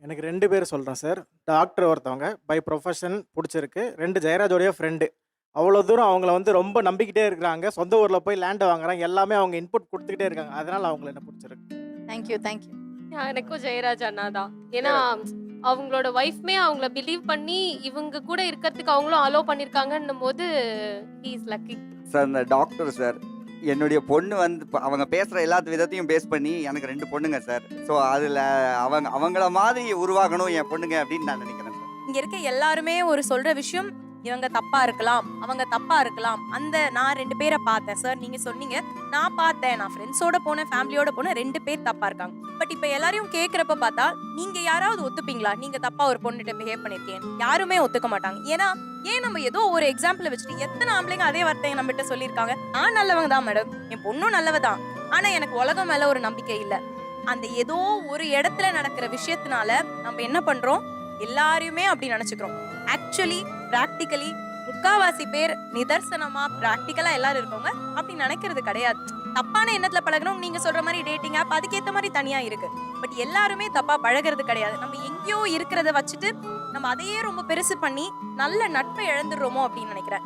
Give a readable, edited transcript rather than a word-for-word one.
எனக்கு 2 பேர் சொல்றேன் சார். டாக்டர் ஒருத்தவங்க பை ப்ரொஃபஷன் புடிச்சிருக்கு. 2 ஜெயராஜோடைய ஃப்ரெண்டு. அவ்வளோ தூரம் அவங்கள வந்து ரொம்ப நம்பிக்கிட்டே இருக்கிறாங்க. சொந்த ஊர்ல போய் லேண்ட் வாங்குறாங்க. எல்லாமே அவங்க இன்புட் குடுத்துக்கிட்டே இருக்காங்க. அதனால அவங்கள எனக்கு புடிச்சிருக்கு. Thank you, thank you. எனக்கும் ஜெயராஜ் அண்ணா தான். ஏன்னா அவங்களோட வைஃப்மே அவங்கள பிலீவ் பண்ணி இவங்க கூட இருக்கிறதுக்கு அவங்களும் அலோ பண்ணிருக்காங்கன்னும்போது ஹி இஸ் லக்கி. சார் இந்த டாக்டர் சார் என்னுடைய பொண்ணு வந்து அவங்க பேசுகிற எல்லா விதத்தையும் பேஸ் பண்ணி எனக்கு 2 பொண்ணுங்க சார். ஸோ அதில் அவங்கள மாதிரி உருவாகணும் என் பொண்ணுங்க அப்படின்னு நான் நினைக்கிறேன் சார். இங்க இருக்க எல்லாருமே ஒரு சொல்ற விஷயம், இவங்க தப்பா இருக்கலாம், அவங்க தப்பா இருக்கலாம். நான் 2 பேரை பார்த்தேன் சார். நீங்க சொன்னீங்க, நான் பார்த்தேன், நான் ஃப்ரெண்ட்ஸோட போனேன், ஃபேமிலியோட போனேன், 2 பேர் தப்பா இருக்காங்க. பட் இப்ப எல்லாரையும் கேட்கறப்ப பார்த்தா நீங்க யாராவது ஒத்துப்பீங்களா நீங்க தப்பா ஒரு பொண்ணுகிட்ட பிஹேவ் பண்ணிருக்கீங்க? யாருமே ஒத்துக்க மாட்டாங்க. ஏன் நம்ம ஏதோ ஒரு எக்ஸாம்பிள் வச்சுட்டு எத்தனை ஆம்பளைங்க அதே வார்த்தையை நம்மகிட்ட சொல்லியிருக்காங்க. நான் நல்லவங்க தான் மேடம், என் பொண்ணும் நல்லவ தான், ஆனா எனக்கு உலகம் மேல ஒரு நம்பிக்கை இல்ல. அந்த ஏதோ ஒரு இடத்துல நடக்கிற விஷயத்தினால நம்ம என்ன பண்றோம், எல்லாரையுமே அப்படி நினைச்சுக்கிறோம். ஆக்சுவலி பிராக்டிகலி முக்காவாசி பேர் நிதர்சனமா பிராக்டிக்கலா எல்லாரும் இருக்கவங்க அப்படி நினைக்கிறது கிடையாது. தப்பான எண்ணத்துல பழகணும். நீங்க சொல்ற மாதிரி டேட்டிங் ஆப் அதுக்கேத்த மாதிரி தனியா இருக்கு. பட் எல்லாருமே தப்பா பழகிறது கிடையாது. நம்ம எங்கேயோ இருக்கிறத வச்சுட்டு நம்ம அதையே ரொம்ப பெருசு பண்ணி நல்ல நட்பை இழந்துடுறோமோ அப்படின்னு நினைக்கிறேன்.